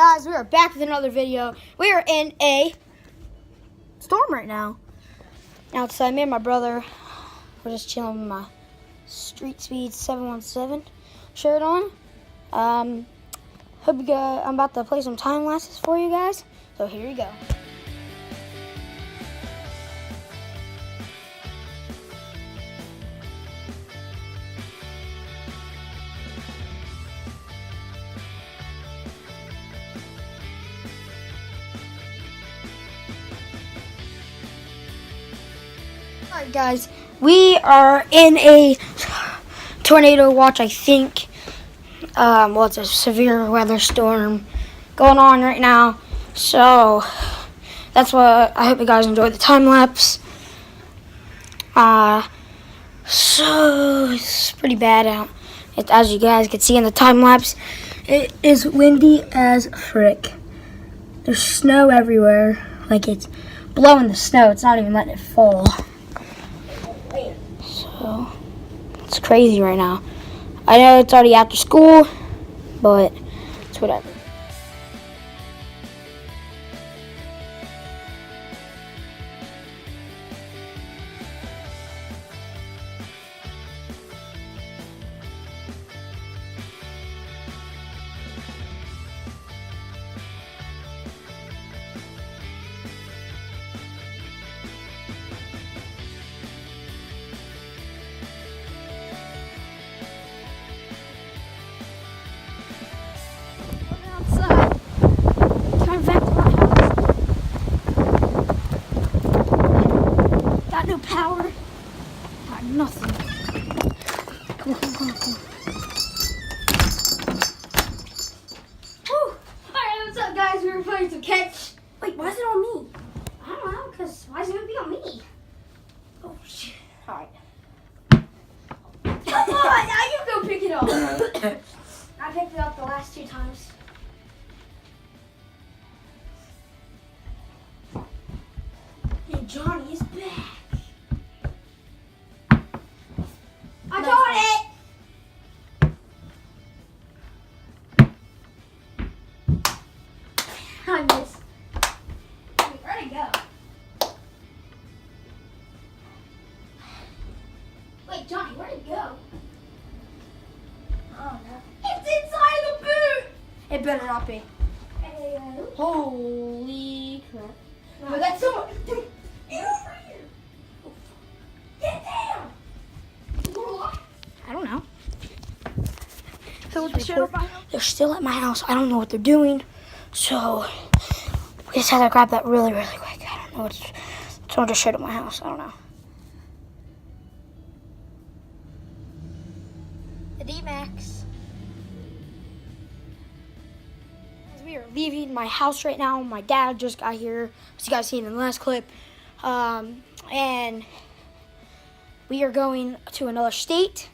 guys, we are back with another video. We are in a storm right now. Outside, me and my brother, we're just chilling with my Street Speed 717 shirt on. Hope you guys, I'm about to play some time lapses for you guys. So here you go. Alright guys, we are in a tornado watch, I think. Well, it's a severe weather storm going on right now. So, that's what, I hope you guys enjoyed the time lapse. So, it's pretty bad out. As you guys can see in the time lapse, it is windy as frick. There's snow everywhere, like it's blowing the snow, it's not even letting it fall. So, it's crazy right now. I know it's already after school, but it's whatever. Got no power. Got nothing. Come on. Woo! Alright, what's up guys? We were playing some catch. Wait, why is it on me? I don't know, because why is it going to be on me? Oh shit. Alright. Come on, now you go pick it up. I picked it up the last 2 times. And Johnny is back. I got it! I missed. Where'd it go? Wait, Johnny, where'd it go? Oh no. It's inside the boot! It better not be. Holy crap. No, that's so much. Dude, get over here! Get down! I don't know. So they're still at my house. I don't know what they're doing. So we just had to grab that really, really quick. I don't know what's someone just showed at my house. I don't know. The D-Max. We are leaving my house right now. My dad just got here, as you guys seen in the last clip. And we are going to another state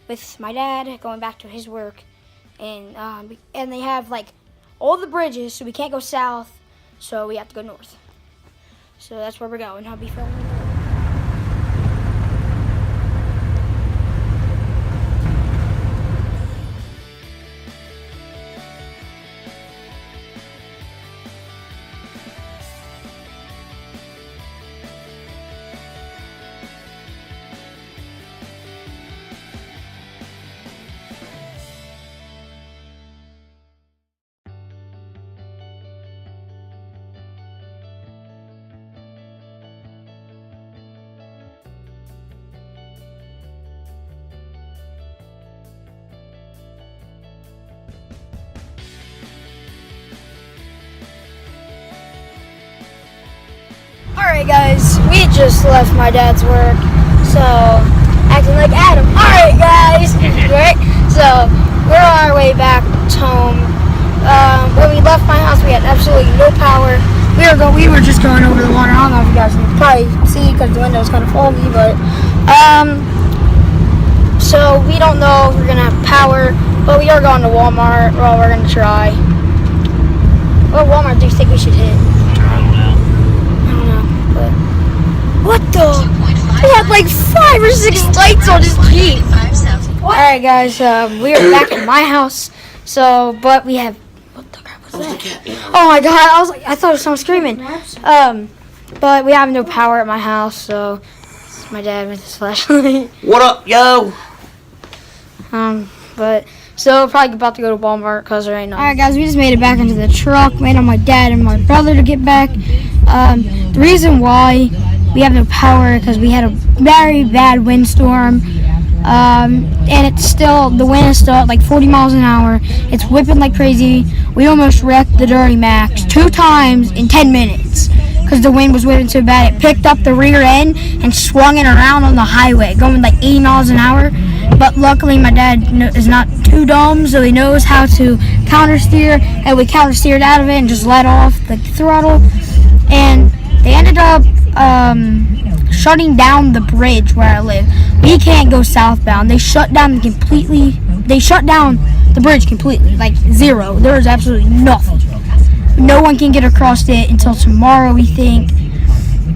with my dad, going back to his work, and they have like all the bridges, so we can't go south, so we have to go north. So that's where we're going. I'll be filming. Alright guys, we just left my dad's work, so acting like Adam. Alright guys, right? So we're on our way back home. When we left my house, we had absolutely no power. We were just going over the water. I don't know if you guys can probably see because the window's kind of foggy, but so we don't know if we're gonna have power, but we are going to Walmart. Well, we're gonna try. What Walmart do you think we should hit? What the? He had like 5 or 6 lights on his Jeep. Alright guys, we are back at my house. So, but we have, what the crap was Oh my god! I thought it was someone screaming. But we have no power at my house, so it's my dad with his flashlight. What up, yo? But so probably about to go to Walmart because there ain't nothing. All right, guys, we just made it back into the truck. Waiting on my dad and my brother to get back. The reason why we have no power because we had a very bad windstorm. And it's still, the wind is still at like 40 miles an hour. It's whipping like crazy. We almost wrecked the Dirty Max 2 times in 10 minutes because the wind was whipping so bad. It picked up the rear end and swung it around on the highway, going like 80 miles an hour. But luckily my dad is not too dumb, so he knows how to counter steer, and we counter steered out of it and just let off the throttle. And they ended up shutting down the bridge where I live. We can't go southbound. They shut down the bridge completely, like zero. There is absolutely nothing. No one can get across it until tomorrow, we think.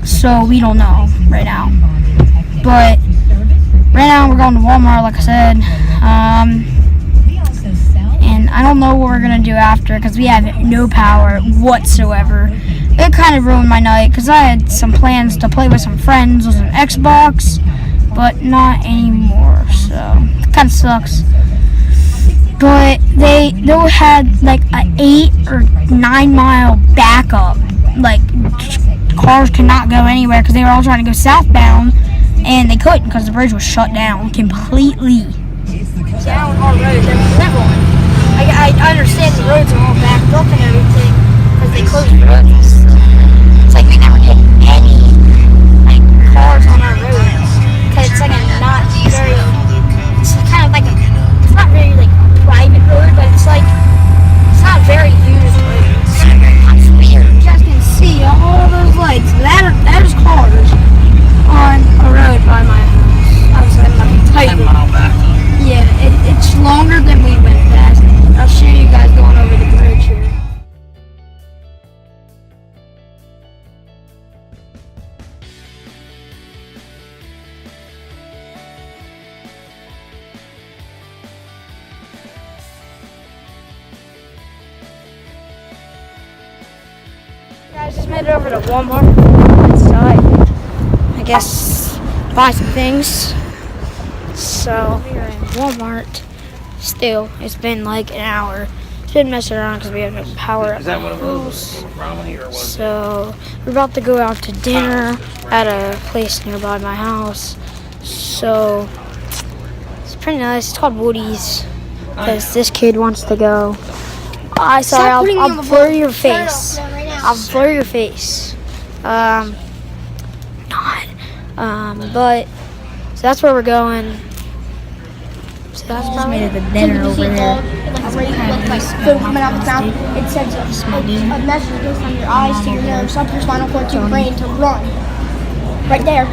So we don't know right now. But right now we're going to Walmart, like I said. And I don't know what we're gonna do after because we have no power whatsoever. It kind of ruined my night because I had some plans to play with some friends with an Xbox, but not anymore, so it kind of sucks. But they had like an 8 or 9 mile backup. Like cars could not go anywhere because they were all trying to go southbound, and they couldn't because the bridge was shut down completely. Down our roads, I understand the roads are all backed up and everything because they closed the roads. It's like we never get any like cars on our roads because it's like a not very. It's kind of like it's not very like a private road, but it's like it's not very used road. It's weird. You guys can see all those lights. That is cars on a road by my house. Obviously, I'm not tight. Yeah, it's longer than we went past. I'll show you guys going over the bridge here. Guys, just made it over to Walmart. Inside, I guess, buy some things. So we're in Walmart. Still, it's been like an hour. Didn't mess around because we have no power at the house. So we're about to go out to dinner at a place nearby my house. So it's pretty nice. It's called Woody's because this kid wants to go. Sorry, I'll blur your face. I'll blur your face. But so that's where we're going. So that's just made it the dinner over there. Food coming out the mouth. It sends a message goes from your eyes to your nose, up your spinal cord to your brain to run. Right there.